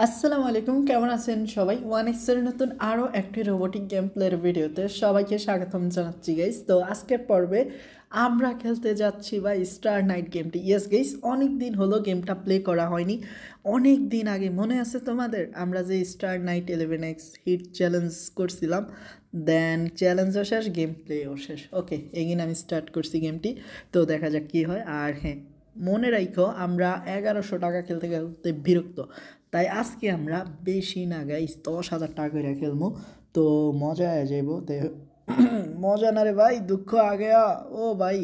আসসালামু আলাইকুম, কেমন আছেন সবাই? ওয়ান এক্সের নতুন আরও একটি রোবোটিক গেম প্লের ভিডিওতে সবাইকে স্বাগতম জানাচ্ছি গাইস। তো আজকের পর্বে আমরা খেলতে যাচ্ছি বা স্টার নাইট গেমটি। ইয়েস গাইস, অনেক দিন হলো গেমটা প্লে করা হয়নি। অনেক দিন আগে মনে আছে তোমাদের আমরা যে star night 11x hit challenge করছিলাম, দেন চ্যালেঞ্জও শেষ, গেম প্লেও শেষ। ওকে, এগিন আমি স্টার্ট করছি গেমটি, তো দেখা যাক কী হয়। আর হ্যাঁ, মনে রাখো আমরা 1100 টাকা খেলতে খেলতে বিরক্ত, তাই আজকে আমরা বেশি না গাইস 10,000 টাকা করে খেলবো, তো মজা হয়ে যাইব। তো মজা না রে ভাই, দুঃখ আগেয়া ও ভাই।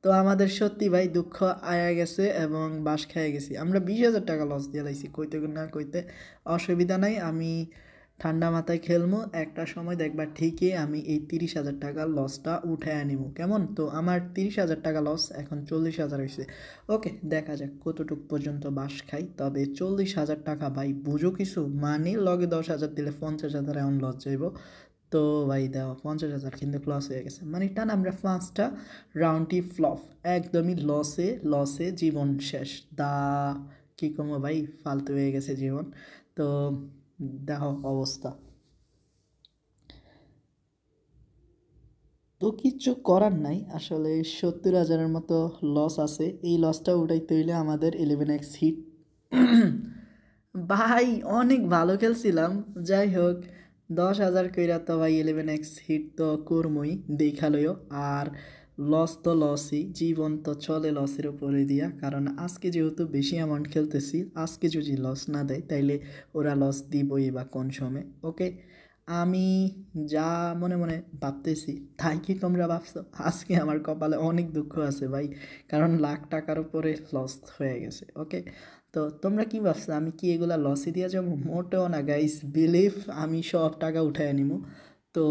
তো আমাদের সত্যি ভাই দুঃখ আয়া গেছে এবং বাস খেয়ে গেছি। আমরা 20,000 টাকা লস দিয়ে লাইছি, কইতে না কইতে অসুবিধা নাই। আমি ঠান্ডা মাথায় খেলবো, একটা সময় দেখবা ঠিকই আমি এই 30,000 টাকার লসটা উঠে আনিব। কেমন? তো আমার 30,000 টাকা লস, এখন 40,000 হয়েছে। ওকে, দেখা যাক কতটুক পর্যন্ত বাস খাই। তবে 40,000 টাকা ভাই বুঝো কিছু, মানে লগে 10,000 দিলে 50,000 এমন লস যাইব। তো ভাই দেওয়া 50,000 কিন্তু লস হয়ে গেছে, মানে টান আমরা 5টা রাউন্ডটি ফ্লপ, একদমই লসে লসে জীবন শেষ। কী কমো ভাই, ফালতু হয়ে গেছে জীবন। তো দেখো অবস্থা, তো কিচ্ছু করার নাই আসলে। 70,000-এর মতো লস আছে, এই লসটা উঠাইতে হইলে আমাদের 11x হিট। ভাই অনেক ভালো খেলছিলাম, যাই হোক 10,000 কইরা তো ভাই 11x হিট তো করমই দেখালইও। আর লস তো লসই, জীবন তো চলে লসের উপরে দিয়া, কারণ আজকে যেহেতু বেশি অ্যামাউন্ট খেলতেছি, আজকে যদি লস না দেয় তাইলে ওরা লস দিবই বা কোন সময়। ওকে, আমি যা মনে মনে ভাবতেছি তাই কি তোমরা ভাবছো? আজকে আমার কপালে অনেক দুঃখ আছে ভাই, কারণ লাখ টাকার উপরে লস হয়ে গেছে। ওকে, তো তোমরা কি ভাবছো আমি কি এগুলা লসে দিয়ে যাবো? মোটেও না গাইস, বিলিভ আমি সব টাকা উঠায় নিব। তো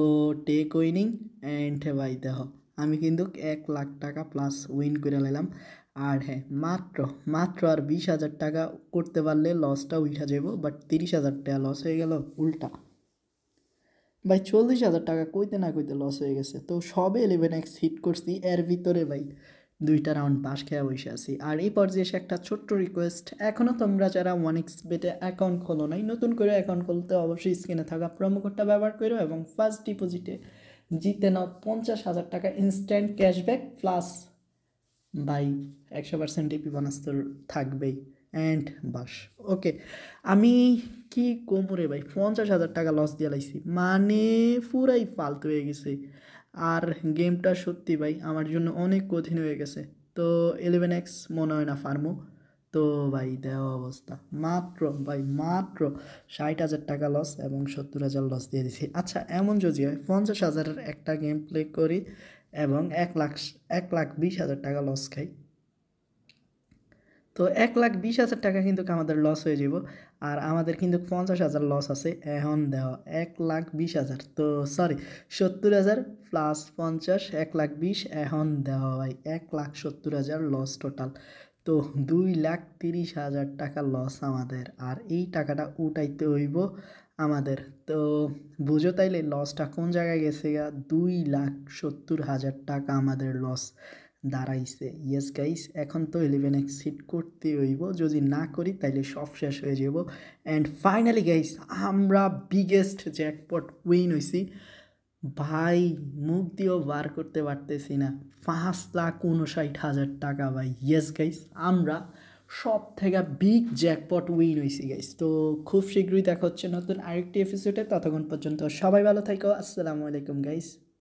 টেক উইনিং অ্যান্ড ভাই দেখো আমি কিন্তু 1,00,000 টাকা প্লাস উইন করে নিলাম। আর হ্যাঁ, মাত্র মাত্র আর 20,000 টাকা করতে পারলে লসটা উঠা যাব, বাট 30,000 টাকা লস হয়ে গেল উল্টা। ভাই 40,000 টাকা কইতে না কইতে লস হয়ে গেছে। তো সবে 11x হিট করছি, এর ভিতরে ভাই 2টা রাউন্ড পাস খেয়ে বসে আছি। আর এই পর্যায়ে এসে একটা ছোট্ট রিকোয়েস্ট, এখনও তোমরা যারা 1x বেটে অ্যাকাউন্ট খোলো নাই, নতুন করে অ্যাকাউন্ট খুলতে অবশ্যই স্ক্রিনে থাকা প্রোমো কোডটা ব্যবহার করো এবং ফার্স্ট ডিপোজিটে জিতে নাও 50,000 টাকা instant cashback plus buy 100% DP bonus তো থাকবেই। অ্যান্ড বাস। ওকে, আমি কি কোমরে ভাই 50,000 টাকা লস দিয়ে লাইছি, মানে পুরাই ফালতু হয়ে গেছে। আর গেমটা সত্যি ভাই আমার জন্য অনেক কঠিন হয়ে গেছে। তো 11x মনে হয় না ফার্মো। তো ভাই দেওয়া অবস্থা, মাত্র ভাই মাত্র 60,000 টাকা লস এবং 70,000 লস দিয়ে দিছি। আচ্ছা, এমন যদি হয় 50,000-এর একটা গেম প্লে করি এবং 1,20,000 টাকা লস খাই, তো 1,20,000 টাকা কিন্তু আমাদের লস হয়ে যাব। আর আমাদের কিন্তু 50,000 লস আছে, এখন দেওয়া 1,20,000, তো সরি 70,000 প্লাস 50, 1,20,000, এখন দেওয়া ভাই 1,70,000 লস টোটাল। তো 2,30,000 টাকা লস আমাদের, আর এই টাকাটা উঠাইতে হইব আমাদের। তো বুঝো তাইলে লসটা কোন জায়গায় গেছে গা, 2,70,000 টাকা আমাদের লস দাঁড়াইছে। ইয়েস গাইস, এখন তো 11x হিট করতে হইব, যদি না করি তাইলে সব শেষ হয়ে যাব। অ্যান্ড ফাইনালি গাইস, আমরা বিগেস্ট জ্যাকপট উইন হয়েছি ভাই, মুখ দিয়েও বার করতে পারতেছি না। 5,59,000 টাকা ভাই। ইয়েস গাইস, আমরা সব থেকে বিগ জ্যাকপট উইন হয়েছি গাইস। তো খুব শীঘ্রই দেখা হচ্ছে নতুন আরেকটি এপিসোডে, ততক্ষণ পর্যন্ত সবাই ভালো থাকো। আসসালামু আলাইকুম গাইস।